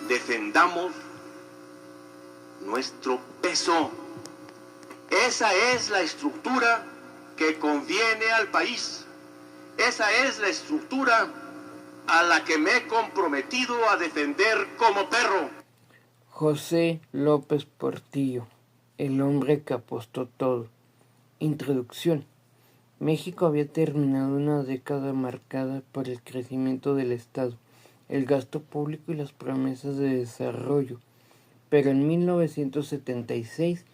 defendamos nuestro peso. Esa es la estructura que conviene al país. Esa es la estructura a la que me he comprometido a defender como perro. José López Portillo, el hombre que apostó todo. Introducción. México había terminado una década marcada por el crecimiento del Estado, el gasto público y las promesas de desarrollo. Pero en 1976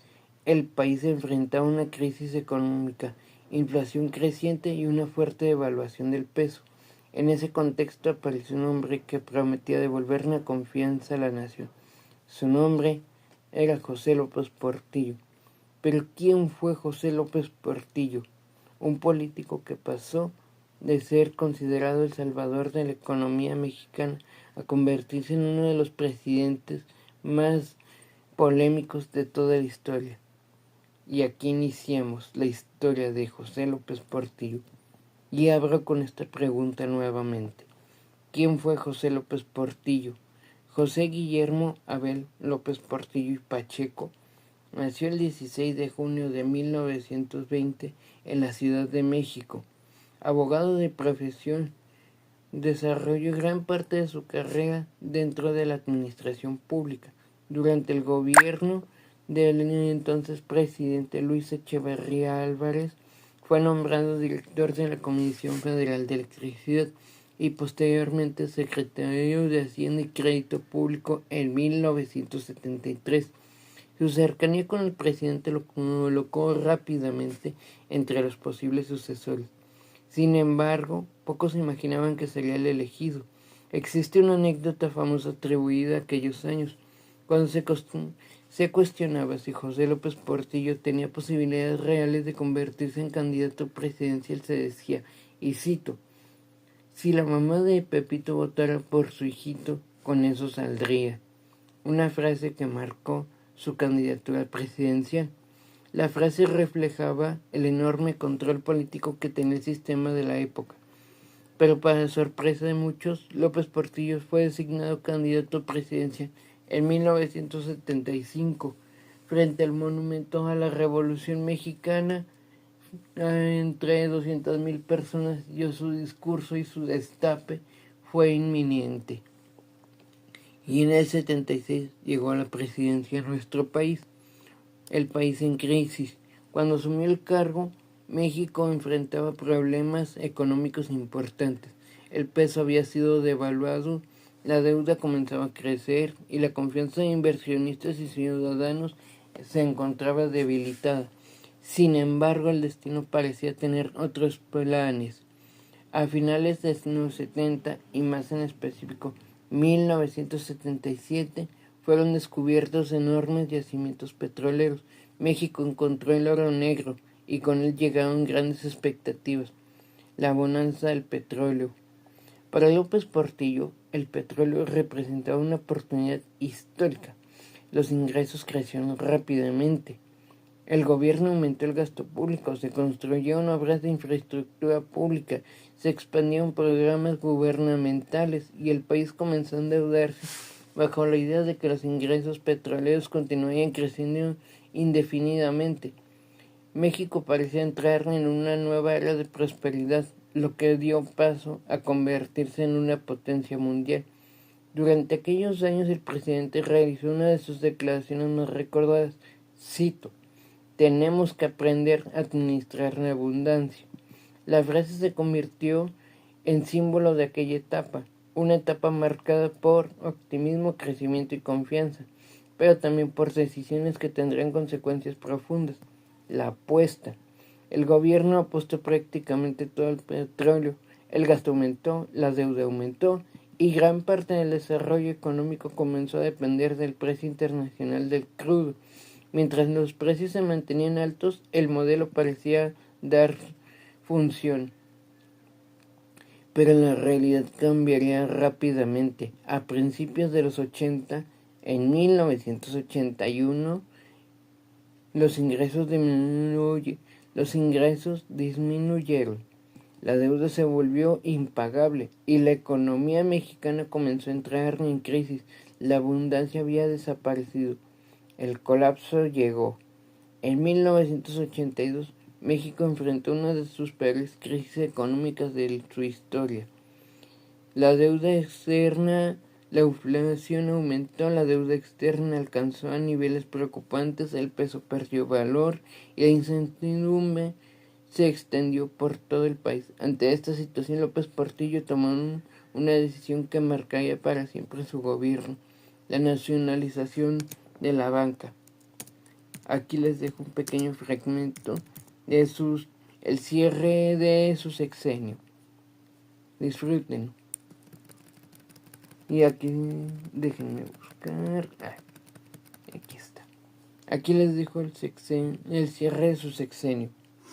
el país enfrentaba una crisis económica, inflación creciente y una fuerte devaluación del peso. En ese contexto apareció un hombre que prometía devolver la confianza a la nación. Su nombre era José López Portillo. Pero ¿quién fue José López Portillo? Un político que pasó de ser considerado el salvador de la economía mexicana a convertirse en uno de los presidentes más polémicos de toda la historia. Y aquí iniciamos la historia de José López Portillo. Y abro con esta pregunta nuevamente. ¿Quién fue José López Portillo? José Guillermo Abel López Portillo y Pacheco nació el 16 de junio de 1920 en la Ciudad de México. Abogado de profesión, desarrolló gran parte de su carrera dentro de la administración pública. Durante el gobierno del entonces presidente Luis Echeverría Álvarez, fue nombrado director de la Comisión Federal de Electricidad y posteriormente secretario de Hacienda y Crédito Público en 1973. Su cercanía con el presidente lo colocó rápidamente entre los posibles sucesores. Sin embargo, pocos imaginaban que sería el elegido. Existe una anécdota famosa atribuida a aquellos años, cuando se cuestionaba si José López Portillo tenía posibilidades reales de convertirse en candidato presidencial. Se decía, y cito, si la mamá de Pepito votara por su hijito, con eso saldría. Una frase que marcó su candidatura presidencial. La frase reflejaba el enorme control político que tenía el sistema de la época. Pero para sorpresa de muchos, López Portillo fue designado candidato presidencial en 1975 frente al monumento a la Revolución Mexicana. Entre 200,000 personas dio su discurso y su destape fue inminente. Y en el 76 llegó a la presidencia de nuestro país, el país en crisis. Cuando asumió el cargo, México enfrentaba problemas económicos importantes. El peso había sido devaluado, la deuda comenzaba a crecer y la confianza de inversionistas y ciudadanos se encontraba debilitada. Sin embargo, el destino parecía tener otros planes. A finales de los 70 y más en específico 1977, fueron descubiertos enormes yacimientos petroleros. México encontró el oro negro y con él llegaron grandes expectativas. La bonanza del petróleo. Para López Portillo, el petróleo representaba una oportunidad histórica. Los ingresos crecieron rápidamente. El gobierno aumentó el gasto público, se construyeron obras de infraestructura pública, se expandieron programas gubernamentales y el país comenzó a endeudarse bajo la idea de que los ingresos petroleros continuarían creciendo indefinidamente. México parecía entrar en una nueva era de prosperidad, lo que dio paso a convertirse en una potencia mundial. Durante aquellos años el presidente realizó una de sus declaraciones más recordadas, cito, tenemos que aprender a administrar la abundancia. La frase se convirtió en símbolo de aquella etapa, una etapa marcada por optimismo, crecimiento y confianza, pero también por decisiones que tendrían consecuencias profundas. La apuesta. El gobierno apostó prácticamente todo el petróleo, el gasto aumentó, la deuda aumentó y gran parte del desarrollo económico comenzó a depender del precio internacional del crudo. Mientras los precios se mantenían altos, el modelo parecía dar función. Pero la realidad cambiaría rápidamente. A principios de los 80, en 1981, los ingresos disminuyeron. La deuda se volvió impagable y la economía mexicana comenzó a entrar en crisis. La abundancia había desaparecido. El colapso llegó. En 1982, México enfrentó una de sus peores crisis económicas de su historia. La deuda externa, la inflación aumentó, la deuda externa alcanzó a niveles preocupantes, el peso perdió valor y la incertidumbre se extendió por todo el país. Ante esta situación, López Portillo tomó una decisión que marcaría para siempre su gobierno: la nacionalización de la banca. Aquí les dejo un pequeño fragmento de el cierre de su sexenio. Disfruten. Y aquí, déjenme buscar. Aquí está. Aquí les dejo el cierre de su sexenio.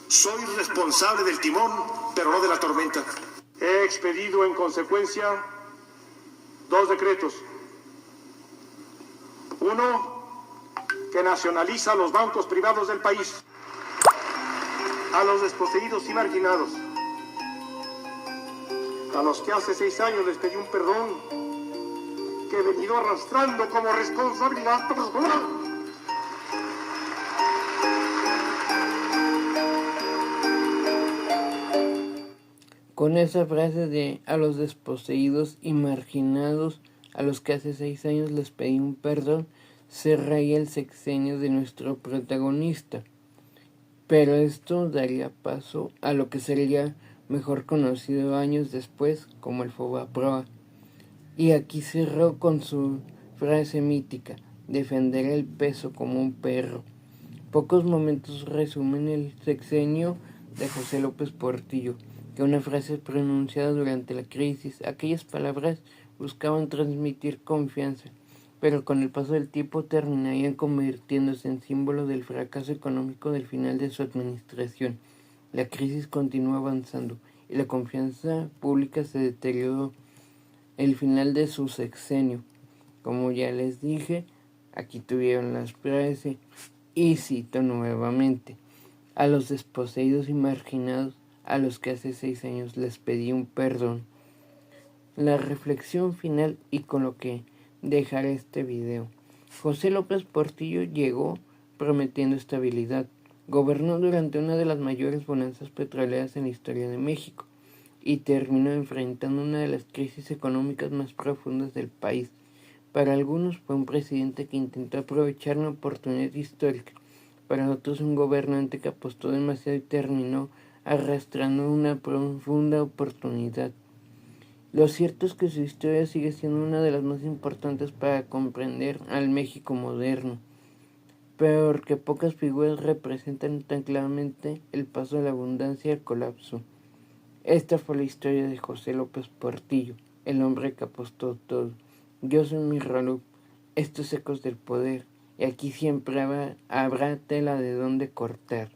Soy responsable del timón, pero no de la tormenta. He expedido en consecuencia 2 decretos. Uno, que nacionaliza los bancos privados del país, a los desposeídos y marginados, a los que hace 6 años les pedí un perdón que he venido arrastrando como responsabilidad personal. Con esa frase de a los desposeídos y marginados, a los que hace 6 años les pedí un perdón, se raya el sexenio de nuestro protagonista. Pero esto daría paso a lo que sería mejor conocido años después como el Fobaproa. Y aquí cerró con su frase mítica: defenderé el peso como un perro. Pocos momentos resumen el sexenio de José López Portillo, que una frase pronunciada durante la crisis. Aquellas palabras buscaban transmitir confianza, pero con el paso del tiempo terminarían convirtiéndose en símbolo del fracaso económico del final de su administración. La crisis continuó avanzando y la confianza pública se deterioró. El final de su sexenio, como ya les dije, aquí tuvieron las frases y cito nuevamente: a los desposeídos y marginados, a los que hace 6 años les pedí un perdón. La reflexión final y con lo que dejaré este video: José López Portillo llegó prometiendo estabilidad, gobernó durante una de las mayores bonanzas petroleras en la historia de México y terminó enfrentando una de las crisis económicas más profundas del país. Para algunos fue un presidente que intentó aprovechar una oportunidad histórica, para otros un gobernante que apostó demasiado y terminó arrastrando una profunda oportunidad. Lo cierto es que su historia sigue siendo una de las más importantes para comprender al México moderno, porque pocas figuras representan tan claramente el paso de la abundancia al colapso. Esta fue la historia de José López Portillo, el hombre que apostó todo. Yo soy Mirralub, estos Ecos del Poder, y aquí siempre habrá tela de dónde cortar.